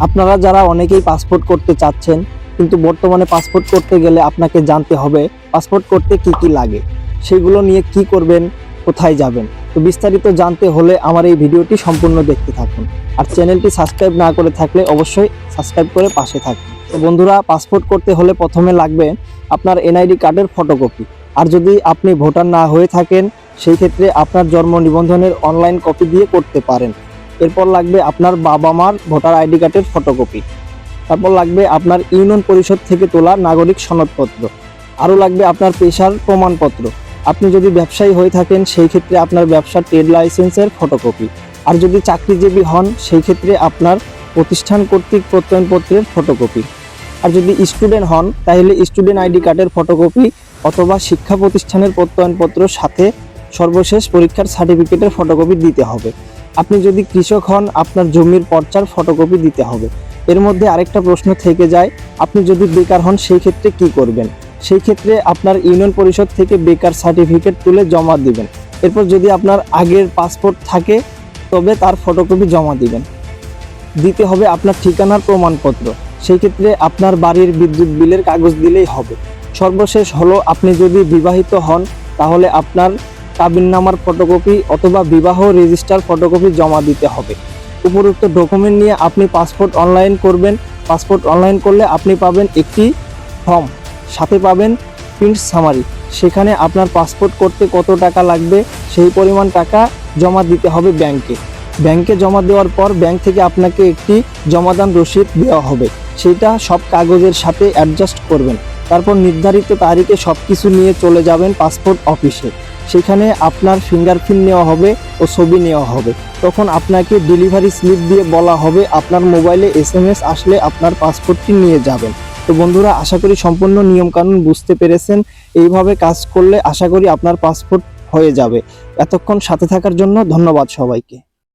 আপনারা যারা অনেকেই পাসপোর্ট করতে চাচ্ছেন, কিন্তু বর্তমানে পাসপোর্ট করতে গেলে আপনাকে জানতে হবে পাসপোর্ট করতে কি কি লাগে, সেগুলো নিয়ে কি করবেন, কোথায় যাবেন। তো বিস্তারিত জানতে হলে আমার এই ভিডিওটি সম্পূর্ণ দেখতে থাকুন। আর চ্যানেলটি সাবস্ক্রাইব না করে থাকলে অবশ্যই সাবস্ক্রাইব করে পাশে থাকুন। তো বন্ধুরা, পাসপোর্ট করতে হলে প্রথমে লাগবে আপনার এনআইডি কার্ডের ফটোকপি। আর যদি আপনি ভোটার না হয়ে থাকেন, সেই ক্ষেত্রে আপনার জন্ম নিবন্ধনের অনলাইন কপি দিয়ে করতে পারেন। এরপর লাগবে আপনার বাবা মার ভোটার আইডি কার্ডের ফটোকপি। তারপর লাগবে আপনার ইউনিয়ন পরিষদ থেকে তোলা নাগরিক সনদপত্র। আরও লাগবে আপনার পেশার প্রমাণপত্র। আপনি যদি ব্যবসায়ী হয়ে থাকেন, সেই ক্ষেত্রে আপনার ব্যবসার ট্রেড লাইসেন্সের ফটোকপি। আর যদি চাকরিজীবী হন, সেই ক্ষেত্রে আপনার প্রতিষ্ঠান কর্তৃক প্রত্যয়নপত্রের ফটোকপি। আর যদি স্টুডেন্ট হন, তাহলে স্টুডেন্ট আইডি কার্ডের ফটোকপি অথবা শিক্ষা প্রতিষ্ঠানের প্রত্যয়নপত্র সাথে সর্বশেষ পরীক্ষার সার্টিফিকেটের ফটোকপি দিতে হবে। আপনি যদি কৃষক হন, আপনার জমির পর্চার ফটোকপি দিতে হবে। এর মধ্যে আরেকটা প্রশ্ন থেকে যায়, আপনি যদি বেকার হন, সেই ক্ষেত্রে কি করবেন? সেই ক্ষেত্রে আপনার ইউনিয়ন পরিষদ থেকে বেকার সার্টিফিকেট তুলে জমা দিবেন। এরপর যদি আপনার আগের পাসপোর্ট থাকে, তবে তার ফটোকপি জমা দিবেন। দিতে হবে আপনার ঠিকানার প্রমাণপত্র। সেই ক্ষেত্রে আপনার বাড়ির বিদ্যুৎ বিলের কাগজ দিলেই হবে। সর্বশেষ হলো, আপনি যদি বিবাহিত হন, তাহলে আপনার কাবিননামার ফটোকপি অথবা বিবাহ রেজিস্টার ফটোকপি জমা দিতে হবে। উপরোক্ত ডকুমেন্ট নিয়ে আপনি পাসপোর্ট অনলাইন করবেন। পাসপোর্ট অনলাইন করলে আপনি পাবেন একটি ফর্ম, সাথে পাবেন প্রিন্ট সামারি। সেখানে আপনার পাসপোর্ট করতে কত টাকা লাগবে, সেই পরিমাণ টাকা জমা দিতে হবে ব্যাংকে। ব্যাংকে জমা দেওয়ার পর ব্যাংক থেকে আপনাকে একটি জমাদান রসিদ দেওয়া হবে। সেটা সব কাগজের সাথে অ্যাডজাস্ট করবেন। তারপর নির্ধারিত তারিখে সব কিছু নিয়ে চলে যাবেন পাসপোর্ট অফিসে। সেখানে আপনার ফিঙ্গারপ্রিন্ট নেওয়া হবে ও ছবি নেওয়া হবে। তখন আপনাকে ডেলিভারি স্লিপ দিয়ে বলা হবে আপনার মোবাইলে SMS আসলে আপনার পাসপোর্টটি নিয়ে যাবেন। তো বন্ধুরা, আশা করি সম্পূর্ণ নিয়মকানুন বুঝতে পেরেছেন। এইভাবে কাজ করলে আশা করি আপনার পাসপোর্ট হয়ে যাবে। এতক্ষণ সাথে থাকার জন্য ধন্যবাদ সবাইকে।